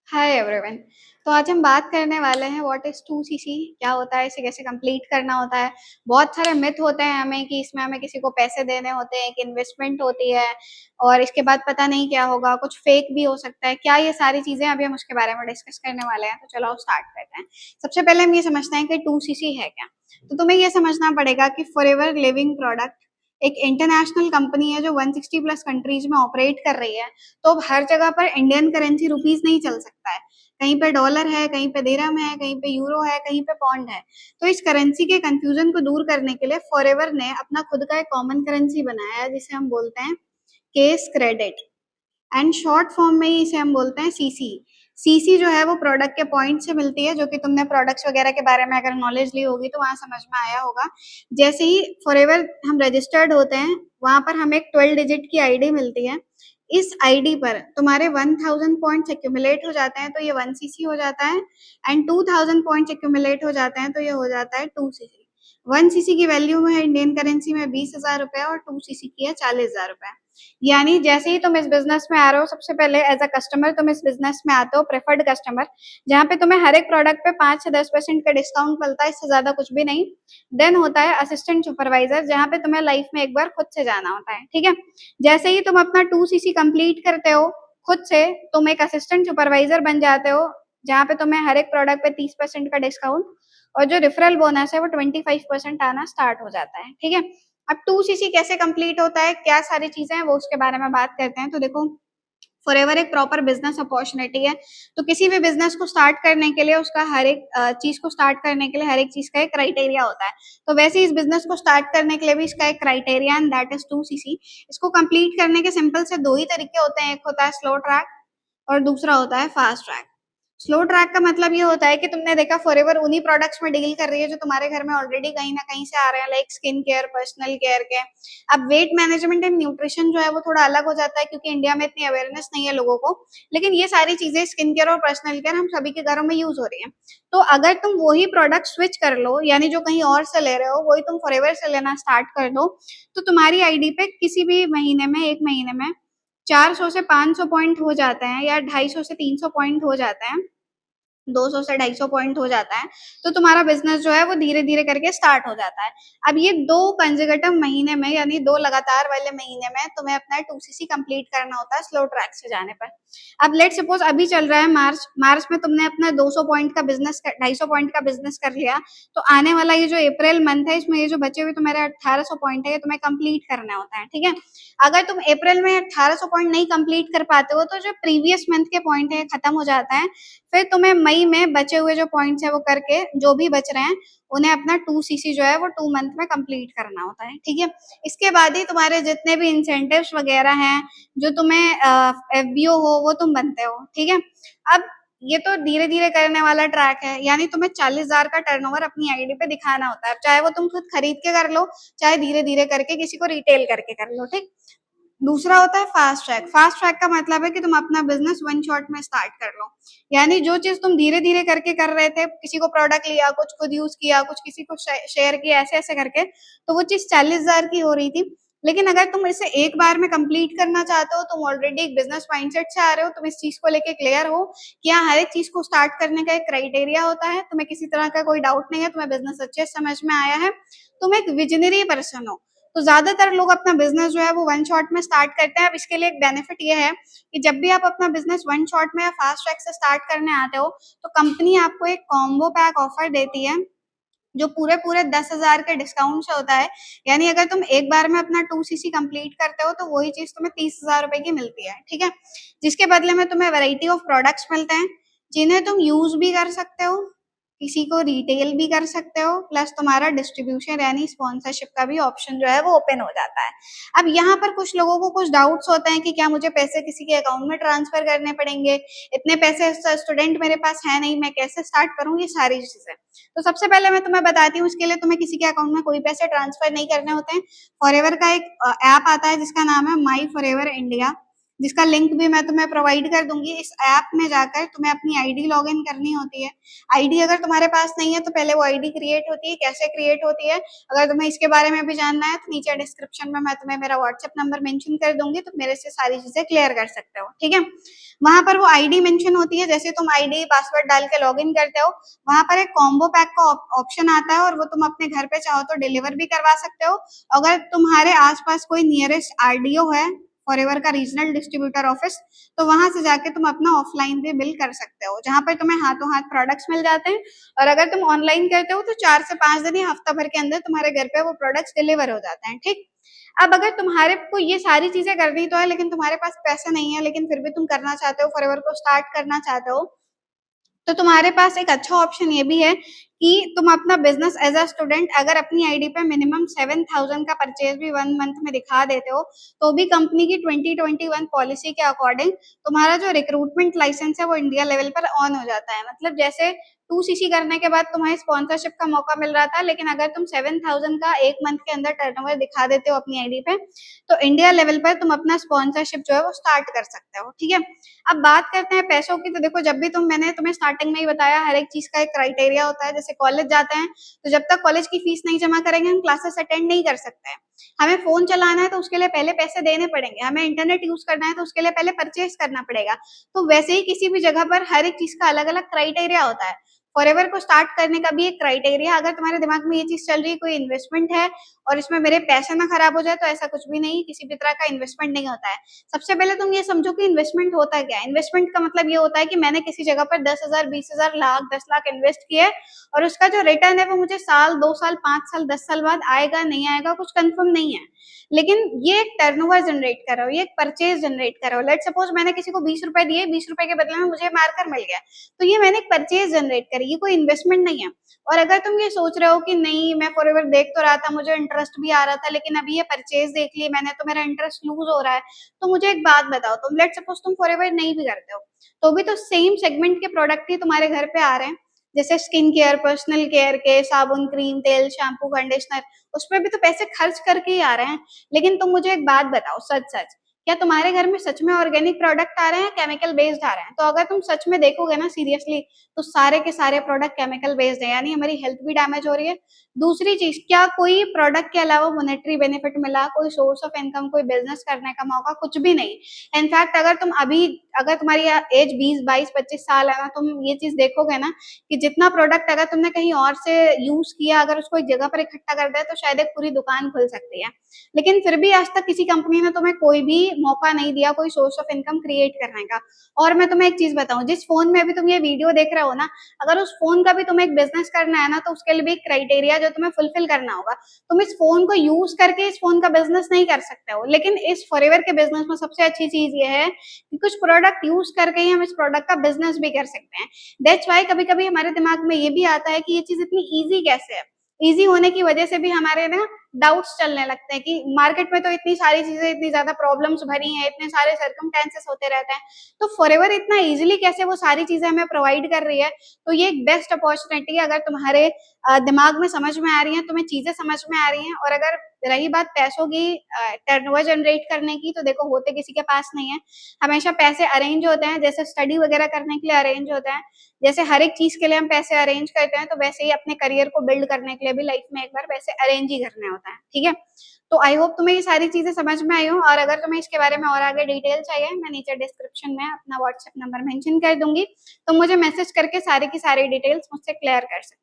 Hi everyone. तो आज हम बात करने वाले हैं व्हाट इज 2cc, क्या होता है, इसे कैसे कंप्लीट करना होता है। बहुत सारे मिथ होते हैं हमें कि इसमें हमें किसी को पैसे देने होते हैं, एक इन्वेस्टमेंट होती है और इसके बाद पता नहीं क्या होगा, कुछ फेक भी हो सकता है क्या, ये सारी चीजें अभी हम उसके बारे में डिस्कस करने वाले हैं। तो चलो अब स्टार्ट करते हैं। सबसे पहले हम ये समझते हैं कि 2cc है क्या। तो तुम्हें ये समझना पड़ेगा कि फॉरएवर लिविंग प्रोडक्ट एक इंटरनेशनल कंपनी है जो 160 प्लस कंट्रीज में ऑपरेट कर रही है। तो अब हर जगह पर इंडियन करेंसी रुपीज नहीं चल सकता है। कहीं पे डॉलर है, कहीं पे दिरहम है, कहीं पे यूरो है, कहीं पे पौंड है। तो इस करेंसी के कंफ्यूजन को दूर करने के लिए फॉरएवर ने अपना खुद का एक कॉमन करेंसी बनाया है जिसे हम बोलते हैं case credit. And short form में ही इसे हम बोलते हैं सीसी। सीसी जो है वो प्रोडक्ट के पॉइंट से मिलती है, जो कि तुमने प्रोडक्ट्स वगैरह के बारे में अगर नॉलेज ली होगी तो वहां समझ में आया होगा। जैसे ही फॉरएवर हम रजिस्टर्ड होते हैं, वहां पर हमें एक 12 डिजिट की आईडी मिलती है। इस आईडी पर तुम्हारे 1000 पॉइंट्स एक्यूमुलेट हो जाते हैं तो ये 1cc हो जाता है। एंड 2000 पॉइंट्स एक्यूमुलेट हो जाते हैं तो ये हो जाता है 2cc। 1cc की वैल्यू है इंडियन करेंसी में 20,000 रुपए और 2cc की है 40,000 रुपए। यानी जैसे ही तुम इस बिजनेस में आ रहे हो, सबसे पहले एज अ कस्टमर तुम इस बिजनेस में आते हो, प्रेफर्ड कस्टमर, जहाँ पे तुम्हें हर एक प्रोडक्ट पे 5 से 10% का डिस्काउंट मिलता है, इससे ज्यादा कुछ भी नहीं। देन होता है असिस्टेंट सुपरवाइजर, जहाँ पे तुम्हें लाइफ में एक बार खुद से जाना होता है। ठीक है। जैसे ही तुम अपना 2cc कंप्लीट करते हो खुद से, तुम एक असिस्टेंट सुपरवाइजर बन जाते हो, जहाँ पे तुम्हें हर एक प्रोडक्ट पे 30% का डिस्काउंट और जो रेफरल बोनस है वो 25% आना स्टार्ट हो जाता है। ठीक है। अब 2cc कैसे कंप्लीट होता है, क्या सारी चीजें हैं, वो उसके बारे में बात करते हैं। तो देखो, फॉरएवर एक प्रॉपर बिजनेस अपॉर्चुनिटी है। तो किसी भी बिजनेस को स्टार्ट करने के लिए, उसका हर एक चीज को स्टार्ट करने के लिए हर एक चीज का एक क्राइटेरिया होता है। तो वैसे ही इस बिजनेस को स्टार्ट करने के लिए भी इसका एक criteria and that is 2cc। इसको कंप्लीट करने के सिंपल से दो ही तरीके होते हैं, एक होता है स्लो ट्रैक और दूसरा होता है फास्ट ट्रैक। स्लो ट्रैक का मतलब ये होता है कि तुमने देखा फॉरएवर उन्हीं प्रोडक्ट्स में डील कर रही है जो तुम्हारे घर में ऑलरेडी कहीं ना कहीं से आ रहे हैं, like skin care, personal care के। अब वेट मैनेजमेंट एंड न्यूट्रिशन जो है वो थोड़ा अलग हो जाता है क्योंकि इंडिया में इतनी अवेयरनेस नहीं है लोगों को। लेकिन ये सारी चीजें स्किन केयर और पर्सनल केयर हम सभी के घरों में यूज हो रही है। तो अगर तुम वही प्रोडक्ट स्विच कर लो, यानी जो कहीं और से ले रहे हो वही तुम फॉरएवर से लेना स्टार्ट कर दो, तो तुम्हारी आईडी पे किसी भी महीने में, एक महीने में 400 से 500 पॉइंट हो जाते हैं या 250 से 300 पॉइंट हो जाते हैं, 200 से 250 पॉइंट हो जाता है। तो तुम्हारा बिजनेस जो है वो धीरे धीरे करके स्टार्ट हो जाता है। अब ये दो कंसेक्यूटिव महीने में, यानी दो लगातार वाले महीने में तुम्हें अपना 2cc कंप्लीट करना होता है स्लो ट्रैक से जाने पर। अब लेट सपोज अभी चल रहा है मार्च, मार्च में तुमने अपना 200 पॉइंट का बिजनेस, 250 पॉइंट का बिजनेस कर लिया। तो आने वाला ये जो अप्रैल मंथ है, इसमें ये जो बचे हुए तुम्हारे 1800 पॉइंट है, ये तुम्हें कंप्लीट करने होता है। ठीक है। अगर तुम अप्रैल में 1800 पॉइंट नहीं कंप्लीट कर पाते हो तो जो प्रीवियस मंथ के पॉइंट है खत्म हो जाता है। फिर तुम्हें मई में बचे हुए जो पॉइंट्स है वो करके, जो भी बच रहे हैं उन्हें अपना 2cc जो है वो 2 मंथ में कंप्लीट करना होता है। ठीक है। इसके बाद ही तुम्हारे जितने भी इंसेंटिव्स वगैरह हैं, जो तुम्हें एफबीओ हो, वो तुम बनते हो। ठीक है। अब ये तो धीरे धीरे करने वाला ट्रैक है, यानी तुम्हें 40,000 का टर्नओवर अपनी आईडी पे दिखाना होता है, चाहे वो तुम खुद खरीद के कर लो, चाहे धीरे धीरे करके किसी को रिटेल करके कर लो। ठीक। दूसरा होता है फास्ट ट्रैक। फास्ट ट्रैक का मतलब है कि तुम अपना बिजनेस वन शॉट में स्टार्ट कर लो, यानी जो चीज तुम धीरे धीरे करके कर रहे थे, किसी को प्रोडक्ट लिया, कुछ खुद यूज किया, कुछ किसी को शेयर किया, ऐसे ऐसे करके, तो वो चीज 40,000 की हो रही थी। लेकिन अगर तुम इसे एक बार में कंप्लीट करना चाहते हो, तुम ऑलरेडी एक बिजनेस माइंडसेट से आ रहे हो, तुम इस चीज को लेके क्लियर हो कि यहाँ हर एक चीज को स्टार्ट करने का एक क्राइटेरिया होता है, तुम्हें किसी तरह का कोई डाउट नहीं है, तुम्हें बिजनेस अच्छे से समझ में आया है, तुम एक विजनरी पर्सन हो, तो ज्यादातर लोग अपना बिजनेस जो है वो वन शॉट में स्टार्ट करते हैं। अब इसके लिए एक बेनिफिट ये है कि जब भी आप अपना बिजनेस वन शॉट में या फास्ट ट्रैक से स्टार्ट करने आते हो, तो कंपनी आपको एक कॉम्बो पैक ऑफर देती है जो पूरे पूरे 10,000 के डिस्काउंट से होता है। यानी अगर तुम एक बार में अपना 2cc कंप्लीट करते हो तो वही चीज तुम्हें 30,000 रुपए की मिलती है। ठीक है। जिसके बदले में तुम्हें वैरायटी ऑफ प्रोडक्ट्स मिलते हैं जिन्हें तुम यूज भी कर सकते हो, किसी को रिटेल भी कर सकते हो, प्लस तुम्हारा डिस्ट्रीब्यूशन यानी स्पॉन्सरशिप का भी ऑप्शन जो है वो ओपन हो जाता है। अब यहाँ पर कुछ लोगों को कुछ डाउट्स होते हैं कि क्या मुझे पैसे किसी के अकाउंट में ट्रांसफर करने पड़ेंगे, इतने पैसे स्टूडेंट मेरे पास है नहीं, मैं कैसे स्टार्ट करूँ, ये सारी चीजें। तो सबसे पहले मैं तुम्हें बताती हूँ, इसके लिए तुम्हें किसी के अकाउंट में कोई पैसे ट्रांसफर नहीं करने होते हैं। फॉरएवर का एक ऐप आता है जिसका नाम है माई फॉरएवर इंडिया, जिसका लिंक भी मैं तुम्हें प्रोवाइड कर दूंगी। इस ऐप में जाकर तुम्हें अपनी आईडी लॉगिन करनी होती है। आईडी अगर तुम्हारे पास नहीं है तो पहले वो आईडी क्रिएट होती है, कैसे क्रिएट होती है अगर तुम्हें इसके बारे में भी जानना है तो नीचे डिस्क्रिप्शन में मैं तुम्हें मेरा व्हाट्सएप नंबर मेंशन कर दूंगी, तो मेरे से सारी चीजें क्लियर कर सकते हो, ठीक है। वहां पर वो आईडी मेंशन होती है, जैसे तुम आईडी पासवर्ड डाल के लॉगिन करते हो वहां पर एक कॉम्बो पैक का ऑप्शन आता है और वो तुम अपने घर पे चाहो तो डिलीवर भी करवा सकते हो। अगर तुम्हारे आसपास कोई नियरेस्ट आरडीओ है, फॉरएवर का रीजनल डिस्ट्रीब्यूटर ऑफिस, तो वहां से जाके तुम अपना ऑफलाइन भी बिल कर सकते हो, जहां पर तुम्हें हाथों हाथ प्रोडक्ट्स मिल जाते हैं। और अगर तुम ऑनलाइन करते हो तो 4 से 5 दिन या हफ्ता भर के अंदर तुम्हारे घर पे वो प्रोडक्ट्स डिलीवर हो जाते हैं, ठीक। अब अगर तुम्हारे को ये सारी चीजें करनी तो है लेकिन तुम्हारे पास पैसे नहीं है, लेकिन फिर भी तुम करना चाहते हो, फॉरएवर को स्टार्ट करना चाहते हो, तो तुम्हारे पास एक अच्छा ऑप्शन ये भी है कि तुम अपना बिजनेस एज अ स्टूडेंट अगर अपनी आईडी पे मिनिमम 7,000 का परचेज भी 1 मंथ में दिखा देते हो तो भी कंपनी की 2021 पॉलिसी के अकॉर्डिंग तुम्हारा जो रिक्रूटमेंट लाइसेंस है वो इंडिया लेवल पर ऑन हो जाता है। मतलब जैसे 2cc करने के बाद तुम्हें स्पॉन्सरशिप का मौका मिल रहा था, लेकिन अगर तुम 7,000 का 1 मंथ के अंदर टर्नओवर दिखा देते हो अपनी आईडी पे तो इंडिया लेवल पर तुम अपना स्पॉन्सरशिप जो है वो स्टार्ट कर सकते हो, ठीक है। अब बात करते हैं पैसों की, तो देखो जब भी मैंने तुम्हें स्टार्टिंग में ही बताया हर एक चीज का एक क्राइटेरिया होता है। जैसे कॉलेज जाते हैं तो जब तक कॉलेज की फीस नहीं जमा करेंगे हम क्लासेस अटेंड नहीं कर सकते हैं। हमें फोन चलाना है तो उसके लिए पहले पैसे देने पड़ेंगे, हमें इंटरनेट यूज करना है तो उसके लिए पहले परचेज करना पड़ेगा। तो वैसे ही किसी भी जगह पर हर एक चीज का अलग अलग क्राइटेरिया होता है। फॉरएवर को स्टार्ट करने का भी एक क्राइटेरिया, अगर तुम्हारे दिमाग में ये चीज चल रही है कोई इन्वेस्टमेंट है और इसमें मेरे पैसे ना खराब हो जाए, तो ऐसा कुछ भी नहीं, किसी भी तरह का इन्वेस्टमेंट नहीं होता है। सबसे पहले तुम ये समझो कि इन्वेस्टमेंट होता क्या है। इन्वेस्टमेंट का मतलब ये होता है कि मैंने किसी जगह पर 10,000, 20,000, लाख, 10 लाख इन्वेस्ट किए और उसका जो रिटर्न है वो मुझे साल, 2 साल, 5 साल, 10 साल बाद आएगा नहीं आएगा कुछ कंफर्म नहीं है, लेकिन ये एक टर्नओवर जनरेट कर रहा हो, ये एक परचेज जनरेट कर रहा हो। लेट सपोज मैंने किसी को 20 रुपए दिए, 20 रुपए के बदले में मुझे मार्कर मिल गया, तो ये मैंने एक परचेज जनरेट करी, ये कोई इन्वेस्टमेंट नहीं है। और अगर तुम ये सोच रहे हो कि नहीं मैं फॉरएवर देख तो रहा था, मुझे इंटरेस्ट भी आ रहा था, लेकिन अभी ये परचेज देख ली मैंने तो मेरा इंटरेस्ट लूज हो रहा है, तो मुझे एक बात बताओ, तुम लेट सपोज तुम फॉरएवर नहीं भी करते हो तो भी तो सेम सेगमेंट के प्रोडक्ट ही तुम्हारे घर पे आ रहे हैं। जैसे स्किन केयर, पर्सनल केयर के साबुन, क्रीम, तेल, शैम्पू, कंडीशनर, उसमें भी तो पैसे खर्च करके ही आ रहे हैं। लेकिन तुम मुझे एक बात बताओ, सच सच, क्या तुम्हारे घर में सच में ऑर्गेनिक प्रोडक्ट आ रहे हैं, केमिकल बेस्ड आ रहे हैं? तो अगर तुम सच में देखोगे ना सीरियसली, तो सारे के सारे प्रोडक्ट केमिकल बेस्ड है, यानी हमारी हेल्थ भी डैमेज हो रही है। दूसरी चीज, क्या कोई प्रोडक्ट के अलावा मॉनेटरी बेनिफिट मिला, कोई सोर्स ऑफ इनकम, कोई बिजनेस करने का मौका, कुछ भी नहीं। इनफैक्ट अगर तुम्हारी एज 20, 22, 25 साल है ना, तुम ये चीज देखोगे ना कि जितना प्रोडक्ट अगर तुमने कहीं और से यूज किया, अगर उसको एक जगह पर इकट्ठा कर दे तो शायद एक पूरी दुकान खुल सकती है। लेकिन फिर भी आज तक किसी कंपनी ने तुम्हें कोई भी मौका नहीं दिया कोई सोर्स ऑफ इनकम क्रिएट करने का। और मैं तुम्हें एक चीज बताऊं, जिस फोन में अभी तुम ये वीडियो देख रहे हो ना, अगर उस फोन का भी तुम्हें एक बिजनेस करना है ना, तो उसके लिए भी एक क्राइटेरिया जो तुम्हें फुलफिल करना होगा। तुम इस फोन को यूज करके इस फोन का बिजनेस नहीं कर सकते हो, लेकिन इस फॉरएवर के बिजनेस में सबसे अच्छी चीज ये है कि कुछ प्रोडक्ट यूज करके ही हम इस प्रोडक्ट का बिजनेस भी कर सकते हैं। दैट्स वाई कभी कभी हमारे दिमाग में ये भी आता है कि ये चीज इतनी ईजी कैसे है। ईजी होने की वजह से भी हमारे ना डाउट्स चलने लगते हैं कि मार्केट में तो इतनी सारी चीजें, इतनी ज्यादा प्रॉब्लम्स भरी हैं, इतने सारे सर्कमस्टेंसेस होते रहते हैं, तो फॉरएवर इतना इजीली कैसे वो सारी चीजें हमें प्रोवाइड कर रही है। तो ये एक बेस्ट अपॉर्चुनिटी है, अगर तुम्हारे दिमाग में समझ में आ रही है, तुम्हें चीजें समझ में आ रही हैं। और अगर रही बात पैसों की, टर्नओवर जनरेट करने की, तो देखो होते किसी के पास नहीं है। हमेशा पैसे अरेंज होते हैं, जैसे स्टडी वगैरह करने के लिए अरेंज होते हैं, जैसे हर एक चीज के लिए हम पैसे अरेंज करते हैं, तो वैसे ही अपने करियर को बिल्ड करने के लिए भी लाइफ में एक बार पैसे अरेंज ही करने होता है, ठीक है। तो आई होप तुम्हें ये सारी चीजें समझ में आई हो, और अगर तुम्हें इसके बारे में और आगे डिटेल चाहिए, मैं नीचे डिस्क्रिप्शन में अपना व्हाट्सएप नंबर मेंशन कर दूंगी, तो मुझे मैसेज करके सारी की सारी डिटेल्स मुझसे क्लियर कर सकते